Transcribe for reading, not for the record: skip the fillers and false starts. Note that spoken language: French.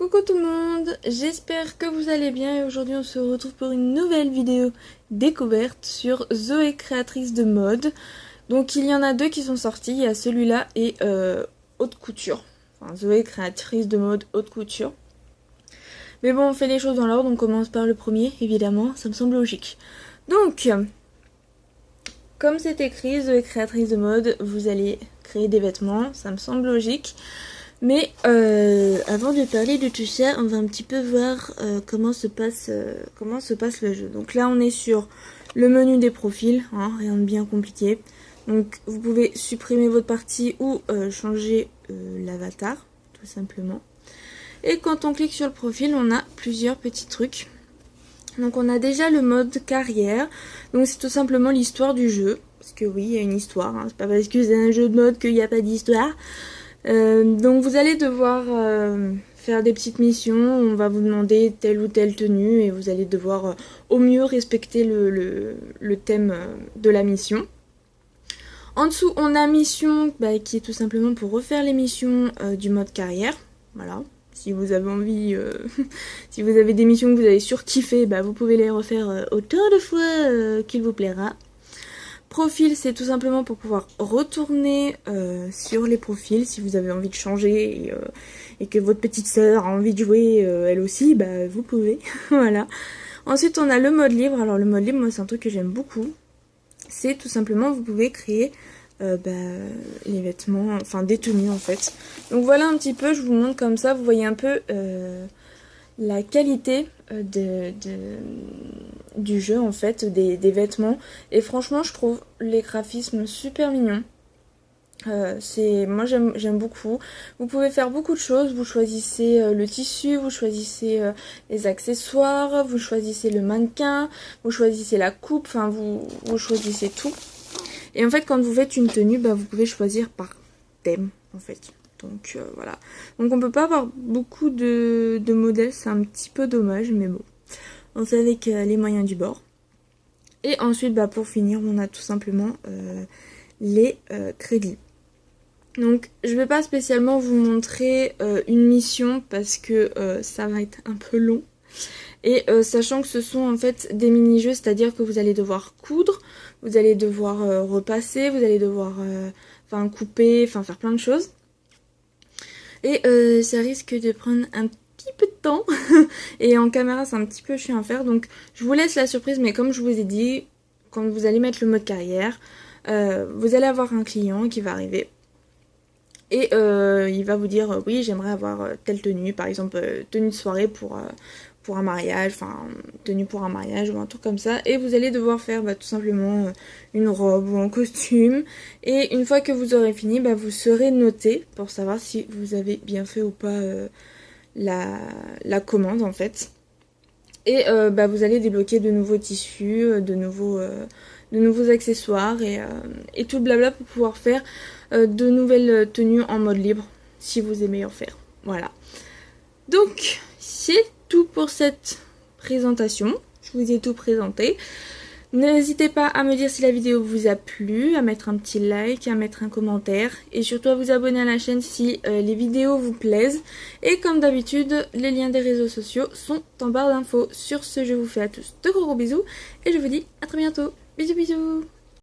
Coucou tout le monde, j'espère que vous allez bien et aujourd'hui on se retrouve pour une nouvelle vidéo découverte sur Zoé créatrice de mode. Donc il y en a deux qui sont sortis, il y a celui-là et haute couture. Enfin Zoé créatrice de mode haute couture. Mais bon, on fait les choses dans l'ordre, on commence par le premier évidemment, ça me semble logique. Donc, comme c'est écrit, Zoé créatrice de mode, vous allez créer des vêtements, ça me semble logique. Mais avant de parler de tout ça, on va un petit peu voir comment se passe le jeu. Donc là, on est sur le menu des profils, hein, rien de bien compliqué. Donc vous pouvez supprimer votre partie ou changer l'avatar, tout simplement. Et quand on clique sur le profil, on a plusieurs petits trucs. Donc on a déjà le mode carrière. Donc c'est tout simplement l'histoire du jeu. Parce que oui, il y a une histoire, hein. C'est pas parce que c'est un jeu de mode qu'il n'y a pas d'histoire. Donc vous allez devoir faire des petites missions, on va vous demander telle ou telle tenue et vous allez devoir au mieux respecter le thème de la mission. En dessous on a mission qui est tout simplement pour refaire les missions du mode carrière, voilà. Si vous avez envie, si vous avez des missions que vous avez surkiffé, vous pouvez les refaire autant de fois qu'il vous plaira. Profil, c'est tout simplement pour pouvoir retourner sur les profils si vous avez envie de changer et que votre petite sœur a envie de jouer elle aussi, vous pouvez. Voilà. Ensuite, on a le mode libre. Alors le mode libre, moi c'est un truc que j'aime beaucoup. C'est tout simplement, vous pouvez créer les vêtements, enfin des tenues en fait. Donc voilà un petit peu, je vous montre comme ça, vous voyez un peu la qualité du jeu en fait, des vêtements, et franchement je trouve les graphismes super mignons. Moi j'aime beaucoup. Vous pouvez faire beaucoup de choses, vous choisissez le tissu, vous choisissez les accessoires, vous choisissez le mannequin, vous choisissez la coupe, enfin vous choisissez tout. Et en fait quand vous faites une tenue, vous pouvez choisir par thème en fait. Donc voilà. Donc on peut pas avoir beaucoup de modèles, c'est un petit peu dommage, mais bon. On fait avec les moyens du bord. Et ensuite, pour finir, on a tout simplement les crédits. Donc je vais pas spécialement vous montrer une mission parce que ça va être un peu long. Et sachant que ce sont en fait des mini-jeux, c'est-à-dire que vous allez devoir coudre, vous allez devoir repasser, vous allez devoir couper, faire plein de choses. Et ça risque de prendre un petit peu de temps. Et en caméra, c'est un petit peu chiant à faire. Donc, je vous laisse la surprise. Mais comme je vous ai dit, quand vous allez mettre le mode carrière, vous allez avoir un client qui va arriver. Et il va vous dire, oui, j'aimerais avoir telle tenue. Par exemple, tenue de soirée pour un mariage. Enfin, tenue pour un mariage ou un truc comme ça. Et vous allez devoir faire tout simplement une robe ou un costume. Et une fois que vous aurez fini, vous serez noté pour savoir si vous avez bien fait ou pas la commande en fait. Et vous allez débloquer de nouveaux tissus, de nouveaux accessoires et tout le blabla pour pouvoir faire de nouvelles tenues en mode libre si vous aimez en faire. Voilà. Donc c'est tout pour cette présentation. Je vous ai tout présenté. N'hésitez pas à me dire si la vidéo vous a plu, à mettre un petit like, à mettre un commentaire et surtout à vous abonner à la chaîne si les vidéos vous plaisent. Et comme d'habitude, les liens des réseaux sociaux sont en barre d'infos. Sur ce, je vous fais à tous de gros bisous et je vous dis à très bientôt. Bisous bisous.